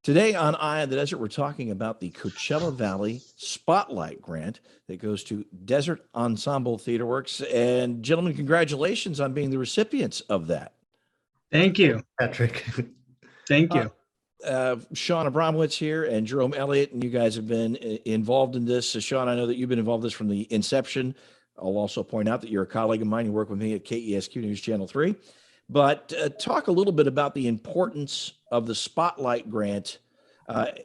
Today on Eye on the Desert, we're talking about the Coachella Valley Spotlight Grant that goes to Desert Ensemble Theater Works. And gentlemen, congratulations on being the recipients of that. Thank you. Patrick. Thank you. Sean Abramowitz here and Jerome Elliott, and you guys have been involved in this. Sean, I know that you've been involved in this from the inception. I'll also point out that you're a colleague of mine. You work with me at KESQ News Channel 3. But talk a little bit about the importance of the Spotlight Grant,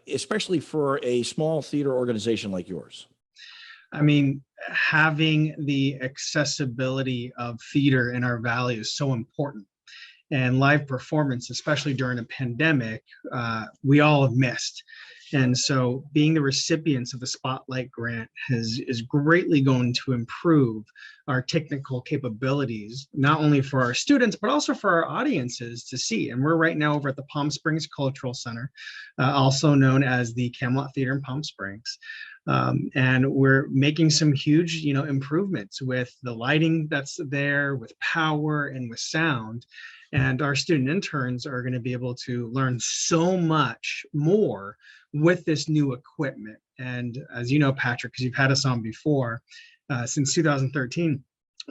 especially for a small theater organization like yours. I mean, having the accessibility of theater in our valley is so important. And live performance, especially during a pandemic, we all have missed. And so being the recipients of the Spotlight Grant is greatly going to improve our technical capabilities, not only for our students, but also for our audiences to see. And we're right now over at the Palm Springs Cultural Center, also known as the Camelot Theater in Palm Springs. And we're making some huge, improvements with the lighting that's there, with power and with sound. And our student interns are going to be able to learn so much more with this new equipment. And as you know, Patrick, because you've had us on before, since 2013,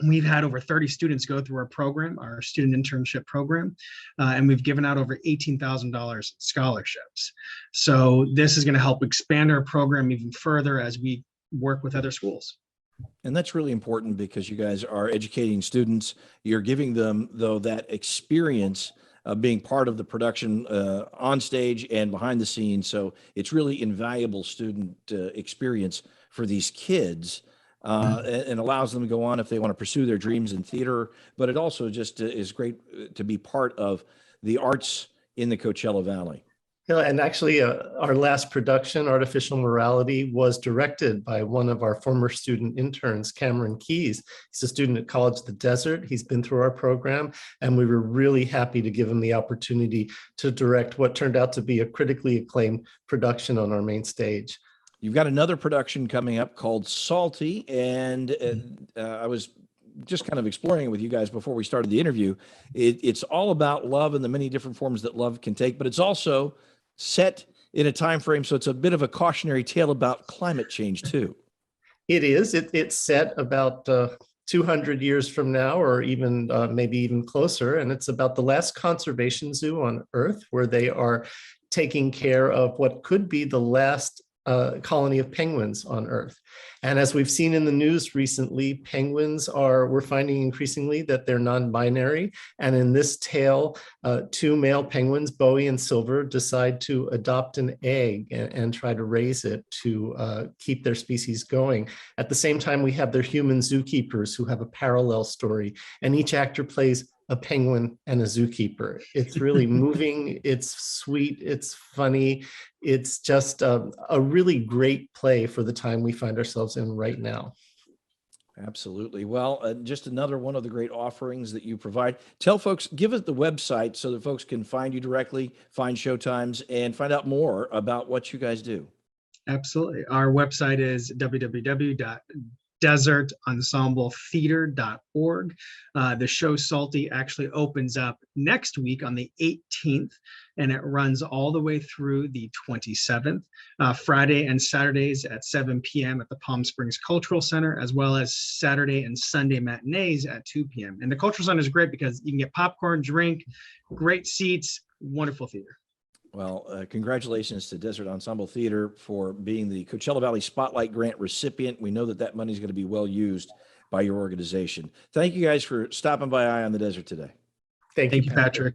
we've had over 30 students go through our program, our student internship program, and we've given out over $18,000 scholarships. So this is going to help expand our program even further as we work with other schools. And that's really important because you guys are educating students. You're giving them, though, that experience of being part of the production on stage and behind the scenes. So it's really invaluable student experience for these kids and allows them to go on if they want to pursue their dreams in theater. But it also just is great to be part of the arts in the Coachella Valley. Yeah, and actually, our last production, Artificial Morality, was directed by one of our former student interns, Cameron Keys. He's a student at College of the Desert. He's been through our program, and we were really happy to give him the opportunity to direct what turned out to be a critically acclaimed production on our main stage. You've got another production coming up called Salty, and I was just kind of exploring it with you guys before we started the interview. It's all about love and the many different forms that love can take, but it's also set in a time frame, so it's a bit of a cautionary tale about climate change too. It is. It's set about 200 years from now, or even maybe even closer, and it's about the last conservation zoo on Earth, where they are taking care of what could be the last colony of penguins on Earth. And as we've seen in the news recently, we're finding increasingly that they're non-binary. And in this tale, two male penguins, Bowie and Silver, decide to adopt an egg and try to raise it to keep their species going. At the same time, we have their human zookeepers who have a parallel story, and each actor plays a penguin and a zookeeper. It's really moving, it's sweet, it's funny. It's just a really great play for the time we find ourselves in right now. Absolutely. Well, just another one of the great offerings that you provide. Tell folks, give us the website so that folks can find you directly, find showtimes, and find out more about what you guys do. Absolutely. Our website is www.desertensembletheater.org. The show Salty actually opens up next week on the 18th, and it runs all the way through the 27th, Friday and Saturdays at 7 p.m. at the Palm Springs Cultural Center, as well as Saturday and Sunday matinees at 2 p.m. And the Cultural Center is great because you can get popcorn, drink, great seats, wonderful theater. Well, congratulations to Desert Ensemble Theater for being the Coachella Valley Spotlight Grant recipient. We know that money is going to be well used by your organization. Thank you guys for stopping by Eye on the Desert today. Thank you, Patrick.